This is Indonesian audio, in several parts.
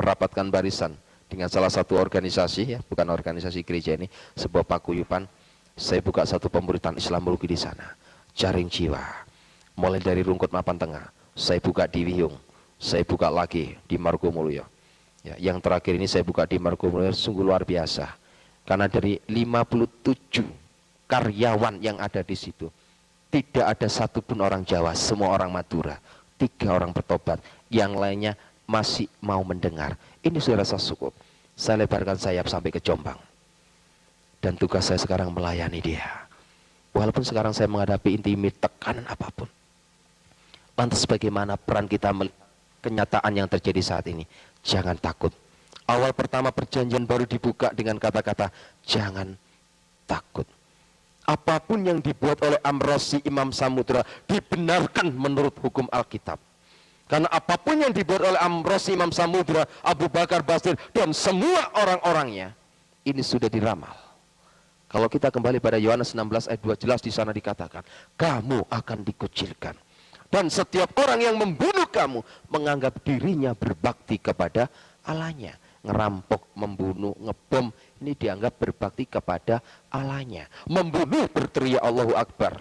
merapatkan barisan dengan salah satu organisasi, ya, bukan organisasi gereja ini, sebuah paguyuban. Saya buka satu pemberitaan Islam Mulki di sana, jaring jiwa, mulai dari Rungkut Mapan Tengah. Saya buka di Wiyung, saya buka lagi di Margomulyo. Ya, yang terakhir ini saya buka di Margomulyo, sungguh luar biasa. Karena dari 57 karyawan yang ada di situ, tidak ada satupun orang Jawa, semua orang Madura. 3 orang bertobat, yang lainnya masih mau mendengar. Ini sudah rasa cukup. Saya lebarkan sayap sampai ke Jombang. Dan tugas saya sekarang melayani dia. Walaupun sekarang saya menghadapi intimid, tekanan apapun. Lantas bagaimana peran kita melihat kenyataan yang terjadi saat ini? Jangan takut. Awal pertama perjanjian baru dibuka dengan kata-kata, jangan takut. Apapun yang dibuat oleh Amrosi Imam Samudra dibenarkan menurut hukum Alkitab. Karena apapun yang dibuat oleh Amrosi Imam Samudra, Abu Bakar Basir, dan semua orang-orangnya, ini sudah diramal. Kalau kita kembali pada Yohanes 16 ayat 2, jelas di sana dikatakan, kamu akan dikucilkan. Dan setiap orang yang membunuh kamu, menganggap dirinya berbakti kepada Allahnya. Ngerampok, membunuh, ngebom, ini dianggap berbakti kepada Allahnya. Membunuh berteriak Allahu Akbar,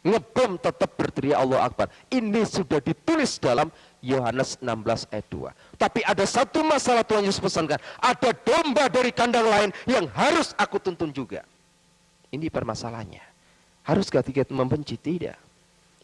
ngebom tetap berteriak Allahu Akbar. Ini sudah ditulis dalam Yohanes 16 ayat 2. Tapi ada satu masalah Tuhan Yesus pesankan, ada domba dari kandang lain yang harus aku tuntun juga. Ini permasalahannya. Haruskah kita membenci? Tidak.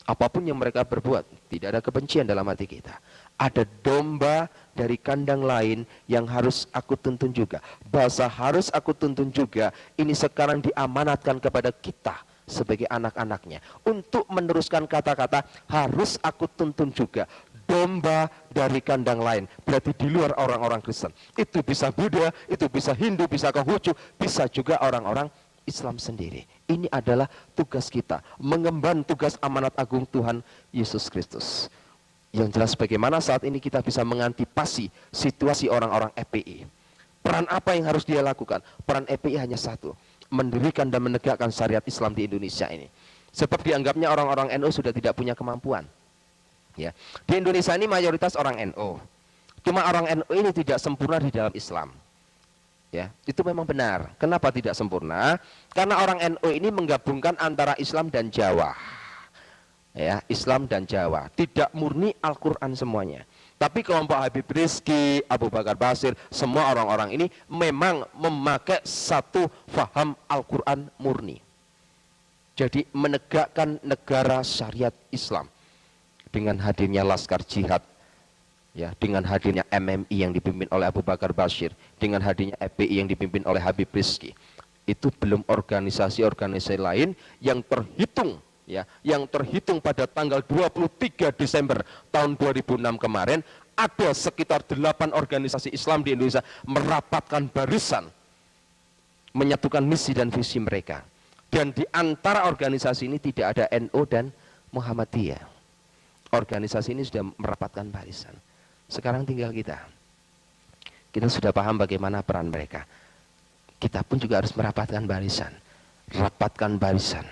Apapun yang mereka berbuat, tidak ada kebencian dalam hati kita. Ada domba dari kandang lain yang harus aku tuntun juga. Bahasa harus aku tuntun juga, ini sekarang diamanatkan kepada kita sebagai anak-anaknya. Untuk meneruskan kata-kata, harus aku tuntun juga. Domba dari kandang lain, berarti di luar orang-orang Kristen. Itu bisa Buddha, itu bisa Hindu, bisa Konghucu, bisa juga orang-orang Islam sendiri. Ini adalah tugas kita, mengemban tugas amanat agung Tuhan Yesus Kristus. Yang jelas bagaimana saat ini kita bisa mengantisipasi situasi orang-orang FPI. Peran apa yang harus dia lakukan? Peran FPI hanya satu, mendirikan dan menegakkan syariat Islam di Indonesia ini. Sebab dianggapnya orang-orang NU sudah tidak punya kemampuan. Ya. Di Indonesia ini mayoritas orang NU. Cuma orang NU ini tidak sempurna di dalam Islam. Ya, itu memang benar. Kenapa tidak sempurna? Karena orang NU ini menggabungkan antara Islam dan Jawa. Ya, Islam dan Jawa, tidak murni Al-Quran semuanya. Tapi kelompok Habib Rizki, Abu Bakar Basir, semua orang-orang ini memang memakai satu faham Al-Quran murni. Jadi menegakkan negara syariat Islam dengan hadirnya Laskar Jihad, ya, dengan hadirnya MMI yang dipimpin oleh Abu Bakar Basir, dengan hadirnya FPI yang dipimpin oleh Habib Rizki. Itu belum organisasi-organisasi lain yang terhitung, ya, yang terhitung pada tanggal 23 Desember tahun 2006 kemarin, ada sekitar 8 organisasi Islam di Indonesia merapatkan barisan, menyatukan misi dan visi mereka. Dan di antara organisasi ini tidak ada NU dan Muhammadiyah. Organisasi ini sudah merapatkan barisan. Sekarang tinggal kita. Kita sudah paham bagaimana peran mereka. Kita pun juga harus merapatkan barisan. Rapatkan barisan.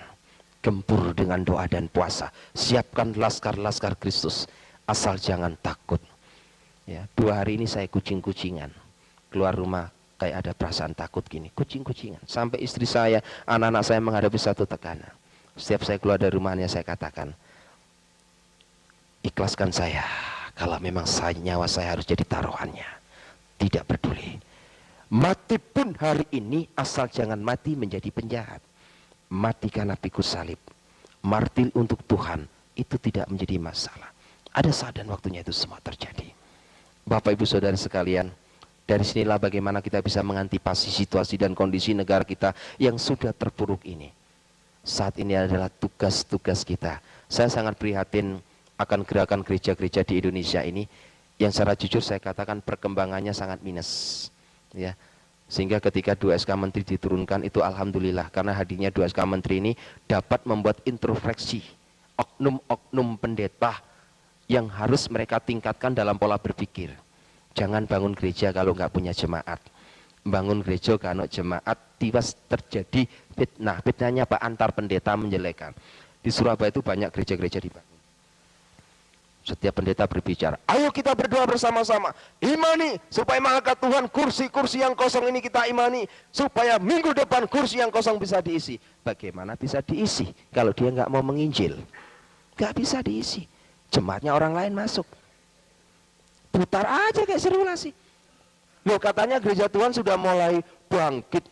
Gempur dengan doa dan puasa. Siapkan laskar-laskar Kristus. Asal jangan takut. Ya, 2 hari ini saya kucing-kucingan. Keluar rumah kayak ada perasaan takut gini. Kucing-kucingan. Sampai istri saya, anak-anak saya menghadapi satu tekanan. Setiap saya keluar dari rumahnya saya katakan, ikhlaskan saya. Kalau memang nyawa saya harus jadi taruhannya, tidak peduli. Mati pun hari ini, asal jangan mati menjadi penjahat. Mati karena pikul salib, martir untuk Tuhan, itu tidak menjadi masalah. Ada saat dan waktunya itu semua terjadi. Bapak Ibu Saudara sekalian, dari sinilah bagaimana kita bisa mengantisipasi situasi dan kondisi negara kita yang sudah terpuruk ini. Saat ini adalah tugas-tugas kita. Saya sangat prihatin akan gerakan gereja-gereja di Indonesia ini, yang secara jujur saya katakan perkembangannya sangat minus, ya. Sehingga ketika 2 SK Menteri diturunkan itu alhamdulillah, karena hadirnya 2 SK Menteri ini dapat membuat introspeksi oknum-oknum pendeta yang harus mereka tingkatkan dalam pola berpikir. Jangan bangun gereja kalau nggak punya jemaat. Bangun gereja kalau jemaat, tiwas terjadi fitnah. Fitnahnya apa? Antar pendeta menjelekan. Di Surabaya itu banyak gereja-gereja dibangun. Setiap pendeta berbicara, ayo kita berdoa bersama-sama, imani supaya mengangkat Tuhan kursi-kursi yang kosong ini kita imani, supaya minggu depan kursi yang kosong bisa diisi. Bagaimana bisa diisi kalau dia nggak mau menginjil? Nggak bisa diisi. Jemaatnya orang lain masuk, putar aja kayak sirkulasi. Loh, katanya gereja Tuhan sudah mulai bangkit,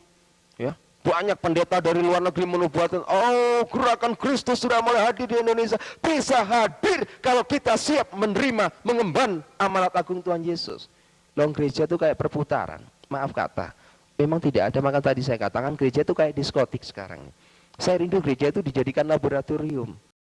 ya. Banyak pendeta dari luar negeri menubuatkan, oh gerakan Kristus sudah mulai hadir di Indonesia. Bisa hadir kalau kita siap menerima, mengemban amanat agung Tuhan Yesus. Loh, gereja itu kayak perputaran, maaf kata, memang tidak ada. Maka tadi saya katakan gereja itu kayak diskotik sekarang. Saya rindu gereja itu dijadikan laboratorium.